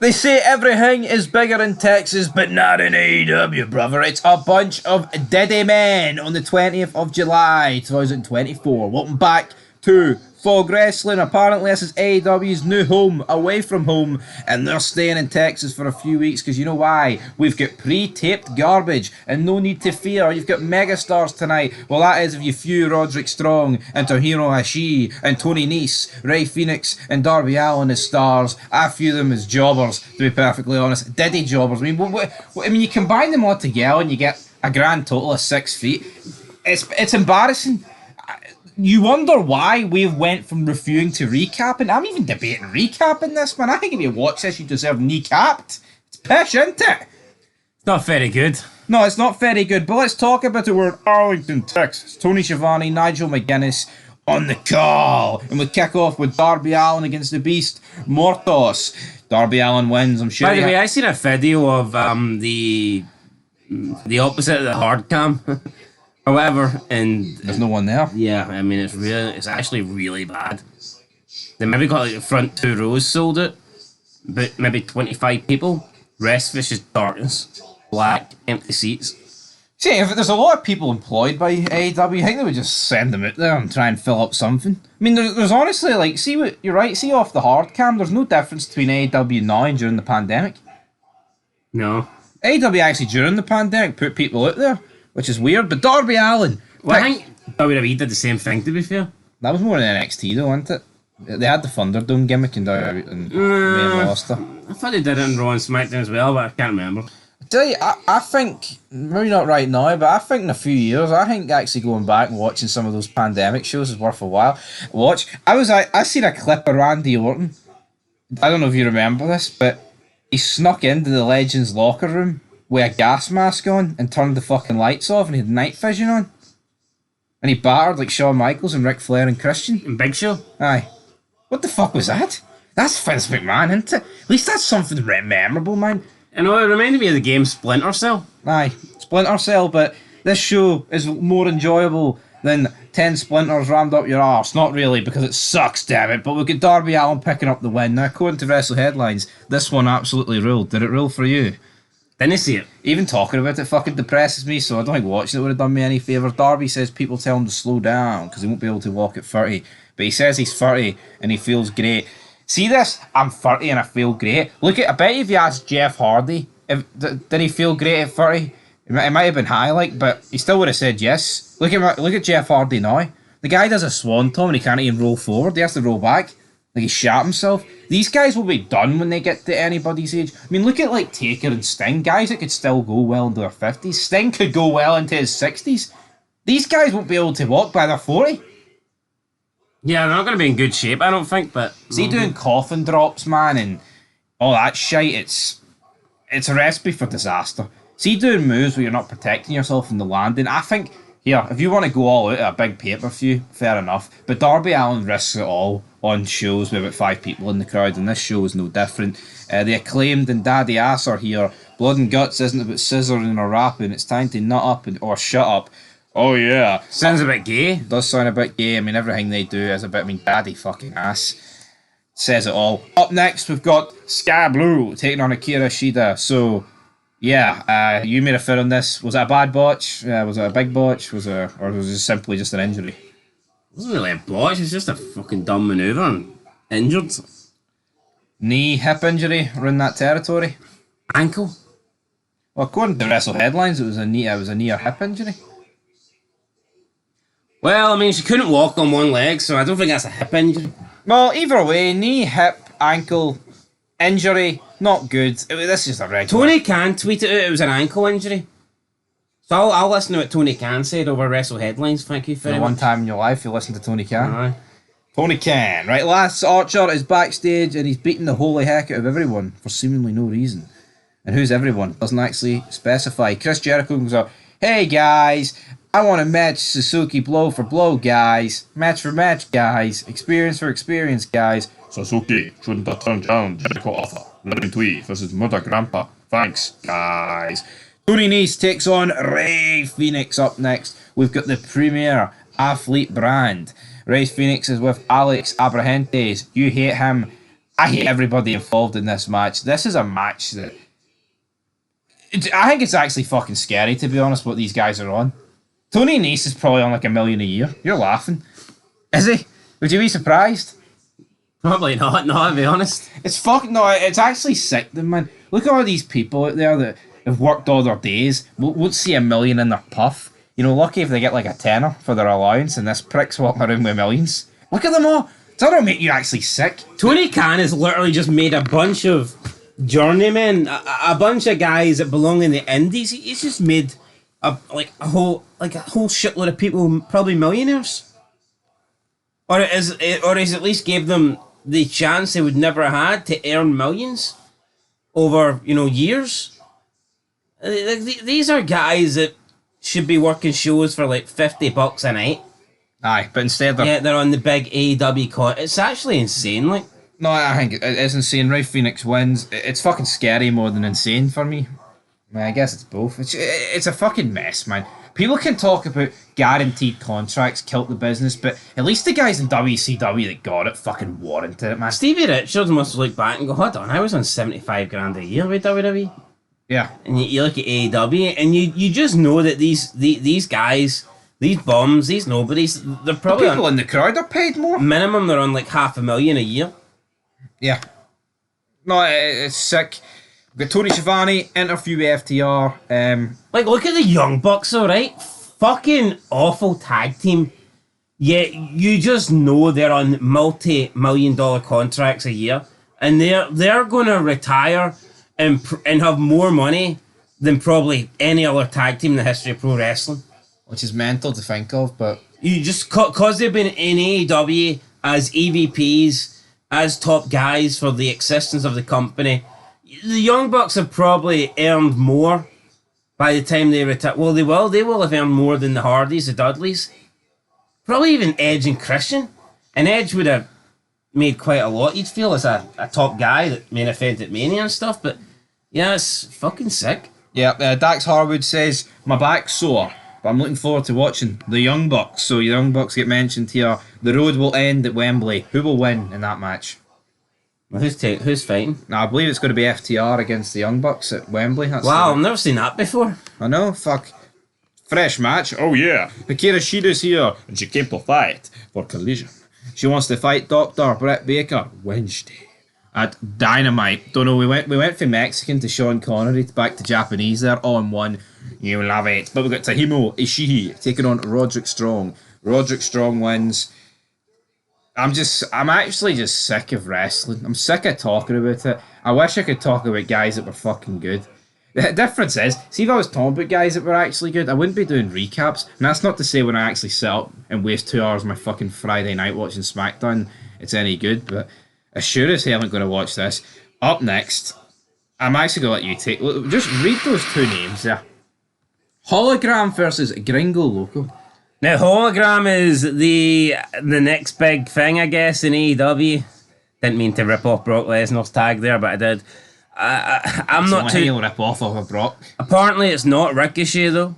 They say everything is bigger in Texas, but not in AEW, brother. It's a bunch of Diddy men on the 20th of July, 2024. Welcome back to Fog Wrestling. Apparently, this is AEW's new home, away from home, and they're staying in Texas for a few weeks, because you know why? We've got pre-taped garbage, and no need to fear. You've got megastars tonight. Well, that is if you few Roderick Strong, and Tohiro Ishii, and Tony Nese, Ray Phoenix, and Darby Allin as stars. I view them as jobbers, to be perfectly honest. Diddy jobbers. I mean, you combine them all together, and you get a grand total of 6 feet. It's embarrassing. You wonder why we went from reviewing to recapping. I'm even debating recapping this, man. I think if you watch this, you deserve kneecapped. It's pish, isn't it? It's not very good. No, it's not very good, but let's talk about it. We're in Arlington, Texas. Tony Schiavone, Nigel McGuinness on the call. And we kick off with Darby Allin against the Beast, Mortos. Darby Allin wins, I'm sure. By the way, I seen a video of the opposite of the hard cam. Or whatever, and there's no one there. Yeah, I mean it's actually really bad. They maybe got like the front 2 rows sold it, but maybe 25 people. Rest of it's just darkness, black, empty seats. See, if there's a lot of people employed by AEW, I think they would just send them out there and try and fill up something. I mean, there's honestly like, see what you're right. See off the hard cam, there's no difference between AEW now and during the pandemic. No, AEW actually during the pandemic put people out there, which is weird, but Darby Allin. Well, I think WWE did the same thing, to be fair. That was more in NXT though, wasn't it? They had the Thunderdome gimmick and main roster. I thought they did it in Raw and SmackDown as well, but I can't remember. I tell you, I think, maybe not right now, but I think in a few years, I think actually going back and watching some of those pandemic shows is worth a while. I seen a clip of Randy Orton. I don't know if you remember this, but he snuck into the Legends locker room with a gas mask on and turned the fucking lights off, and he had night vision on. And he battered like Shawn Michaels and Ric Flair and Christian. And Big Show? Aye. What the fuck was that? That's Vince McMahon, isn't it? At least that's something memorable, man. I know, it reminded me of the game Splinter Cell. Aye, Splinter Cell, but this show is more enjoyable than 10 splinters rammed up your arse. Not really, because it sucks, damn it. But we've got Darby Allin picking up the win. Now, according to Wrestle Headlines, this one absolutely ruled. Did it rule for you? Didn't see it. Even talking about it fucking depresses me, so I don't think watching it would have done me any favour. Darby says people tell him to slow down because he won't be able to walk at 30. But he says he's 30 and he feels great. See this? I'm 30 and I feel great. Look at, I bet if you asked Jeff Hardy, did he feel great at 30? It might have been high, like, but he still would have said yes. Look at Jeff Hardy now. The guy does a swanton and he can't even roll forward. He has to roll back. Like he shat himself. These guys will be done when they get to anybody's age. I mean, look at like Taker and Sting. Guys that could still go well into their 50s. Sting could go well into his 60s. These guys won't be able to walk by their 40. Yeah, they're not going to be in good shape, I don't think, but... See, doing coffin drops, man, and all that shite, it's a recipe for disaster. See, doing moves where you're not protecting yourself from the landing. I think, here, if you want to go all out at a big pay-per-view, fair enough. But Darby Allin risks it all on shows with about 5 people in the crowd, and this show is no different. The Acclaimed and Daddy Ass are here. Blood and Guts isn't about scissoring or rapping. It's time to nut up or shut up. Oh yeah. Sounds a bit gay. Does sound a bit gay. I mean, everything they do is a bit, Daddy fucking ass. Says it all. Up next, we've got Sky Blue taking on Akira Shida. So, yeah, you made a fit on this. Was it a bad botch? Was it a big botch? Or was it simply just an injury? It wasn't really a botch, it's just a fucking dumb manoeuvre and injured. Knee, hip injury, we're in that territory. Ankle. Well, according to Wrestle Headlines, it was a knee or hip injury. Well, I mean, she couldn't walk on one leg, so I don't think that's a hip injury. Well, either way, knee, hip, ankle, injury, not good. This is just a regular. Tony Khan tweeted it was an ankle injury. So I'll listen to what Tony Khan said over Wrestle Headlines, thank you very much. One time in your life you listen to Tony Khan. Aye. Tony Khan. Right, Lance Archer is backstage and he's beating the holy heck out of everyone for seemingly no reason. And who's everyone? Doesn't actually specify. Chris Jericho goes out, hey guys, I want a match Suzuki blow for blow, guys. Match for match, guys. Experience for experience, guys. Suzuki shouldn't have turned down Jericho offer. Living tweet versus Mother Grandpa. Thanks, guys. Tony Nese takes on Ray Phoenix up next. We've got the premier athlete brand. Ray Phoenix is with Alex Abrahantes. You hate him. I hate everybody involved in this match. This is a match that... I think it's actually fucking scary, to be honest, what these guys are on. Tony Nese is probably on like $1 million a year. You're laughing. Is he? Would you be surprised? Probably not, no, I'll be honest. It's fucking... No, it's actually sick, then, man. Look at all these people out there that have worked all their days, won't see $1 million in their puff. You know, lucky if they get like a tenner for their allowance, and this prick's walking around with millions. Look at them all. Does that make you actually sick? Tony Khan has literally just made a bunch of journeymen, a bunch of guys that belong in the indies. He's just made a whole shitload of people probably millionaires. Or he's at least gave them the chance they would never have had to earn millions over, years. These are guys that should be working shows for like $50 a night. Aye, but instead they're on the big AEW con. It's actually insane, like. No, I think it's insane. Ray Phoenix wins. It's fucking scary more than insane for me. I mean, I guess it's both. It's a fucking mess, man. People can talk about guaranteed contracts, killed the business, but at least the guys in WCW that got it fucking warranted it, man. Stevie Richards must look back and go, hold on, I was on $75,000 a year with WWE. Yeah. And you look at AEW, and you just know that these guys, these bums, these nobodies, they're probably the people in the crowd are paid more. Minimum, they're on like $500,000 a year. Yeah. No, it's sick. We've got Tony Schiavone, interview with FTR. Like, look at the Young Bucks, alright? Fucking awful tag team. Yet you just know they're on multi-million-dollar contracts a year, and they're gonna retire and have more money than probably any other tag team in the history of pro wrestling. Which is mental to think of, but... You just... Because they've been in AEW as EVPs, as top guys for the existence of the company, the Young Bucks have probably earned more by the time they retire. Well, they will have earned more than the Hardys, the Dudleys. Probably even Edge and Christian. And Edge would have made quite a lot, you'd feel, as a top guy that main evented Mania and stuff, but yeah, it's fucking sick. Yeah, Dax Harwood says, my back's sore, but I'm looking forward to watching the Young Bucks. So Young Bucks get mentioned here. The road will end at Wembley. Who will win in that match? Well, who's fighting? No, I believe it's going to be FTR against the Young Bucks at Wembley. Wow, I've never seen that before. I know, fuck. Fresh match. Oh yeah. Akira Shida's here. And she came to fight for Collision. She wants to fight Dr. Britt Baker Wednesday at Dynamite. Don't know, we went from Mexican to Sean Connery back to Japanese there, all in one. You love it. But we got Tahimo Ishii taking on Roderick Strong. Roderick Strong wins. I'm actually just sick of wrestling. I'm sick of talking about it. I wish I could talk about guys that were fucking good. The difference is, see if I was talking about guys that were actually good, I wouldn't be doing recaps. And that's not to say when I actually sit up and waste 2 hours of my fucking Friday night watching SmackDown, it's any good, but I sure as hell ain't going to watch this. Up next, I'm actually going to let you take... Just read those two names there. Hologram versus Gringo Loco. Now, Hologram is the next big thing, I guess, in AEW. Didn't mean to rip off Brock Lesnar's tag there, but I did. I'm not too... He'll rip off of a Brock. Apparently, it's not Ricochet, though.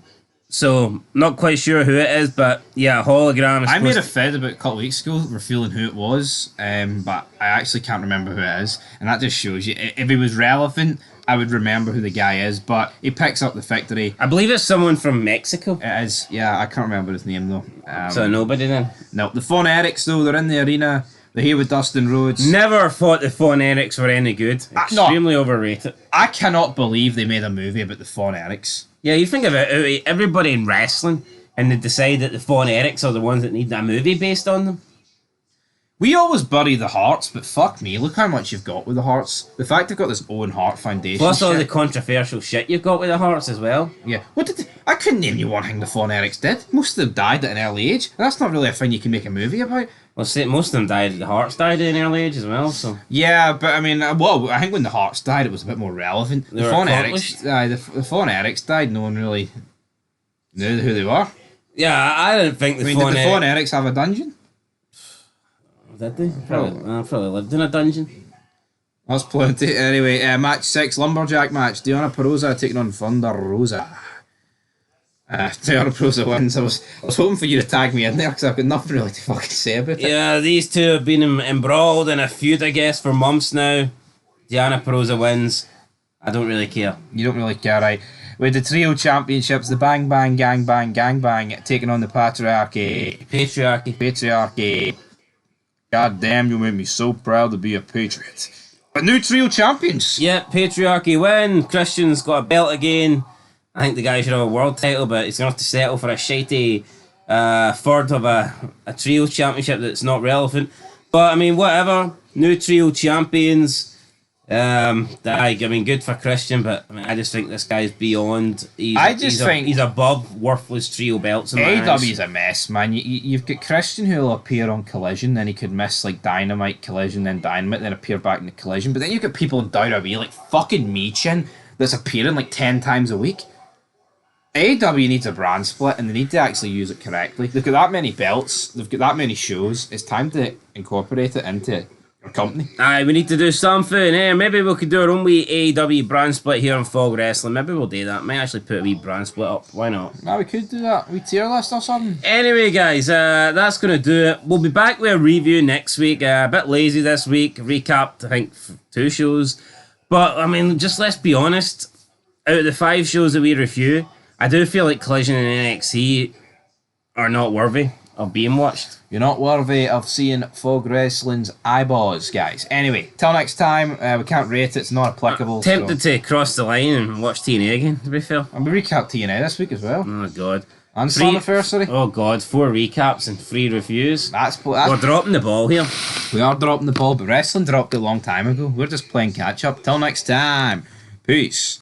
So, not quite sure who it is, but yeah, Hologram is... I made a fed about a couple of weeks ago revealing who it was, but I actually can't remember who it is. And that just shows you, if he was relevant, I would remember who the guy is, but he picks up the victory. I believe it's someone from Mexico. It is, yeah, I can't remember his name though. So nobody then? No, the Fun Erichs though, they're in the arena. They're here with Dustin Rhodes. Never thought the Fun Erichs were any good. Extremely overrated. I cannot believe they made a movie about the Fun Erichs. Yeah, you think of it, everybody in wrestling, and they decide that the Fun Erichs are the ones that need a movie based on them. We always bury the Hearts, but fuck me, look how much you've got with the Hearts. The fact they've got this Owen Hart Foundation Plus all shit. the controversial shit you've got with the Hearts as well. Yeah. I couldn't name you one thing the Fun Erichs did. Most of them died at an early age. That's not really a thing you can make a movie about. Well, most of them died, the Hearts died at an early age as well, so... Yeah, but I mean, I think when the Hearts died, it was a bit more relevant. The Fun Erichs died, no one really knew who they were. Yeah, I didn't think did the Fun Erichs have a dungeon? Did they? Probably lived in a dungeon. That's plenty. Anyway, match 6, Lumberjack match. Deonna Purrazzo taking on Thunder Rosa. Deanna Prosa wins. I was hoping for you to tag me in there because I've got nothing really to fucking say about it. Yeah, these two have been embroiled in a feud, I guess, for months now. Deanna Prosa wins. I don't really care. You don't really care, right? With the trio championships, the Bang Bang Gang Bang Gang Bang taking on the Patriarchy. Patriarchy. God damn, you made me so proud to be a patriot. But new trio champions. Yeah, Patriarchy win. Christian's got a belt again. I think the guy should have a world title, but he's going to have to settle for a shitty third of a trio championship that's not relevant. But, I mean, whatever. New trio champions. I mean, good for Christian, but I mean, I just think this guy's beyond. He's above worthless trio belts. AEW's a mess, man. You've got Christian who'll appear on Collision, then he could miss like Dynamite, Collision, then Dynamite, then appear back in the Collision. But then you've got people in WWE like fucking Michin that's appearing like 10 times a week. AEW needs a brand split and they need to actually use it correctly. They've got that many belts, they've got that many shows. It's time to incorporate it into our company. Aye, we need to do something. Maybe we could do our own wee AEW brand split here on Fog Wrestling. Maybe we'll do that. Might actually put a wee brand split up. Why not? No, we could do that. We tier list or something. Anyway, guys, that's going to do it. We'll be back with a review next week. A bit lazy this week. Recapped, I think, 2 shows. But, I mean, just let's be honest. Out of the 5 shows that we review, I do feel like Collision and NXT are not worthy of being watched. You're not worthy of seeing Fog Wrestling's eyeballs, guys. Anyway, till next time, we can't rate it. It's not applicable. Tempted to cross the line and watch TNA again, to be fair. And we recap TNA this week as well. Oh, God. And Slammiversary. Oh, God. 4 recaps and 3 reviews. We're dropping the ball here. We are dropping the ball, but wrestling dropped it a long time ago. We're just playing catch-up. Till next time. Peace.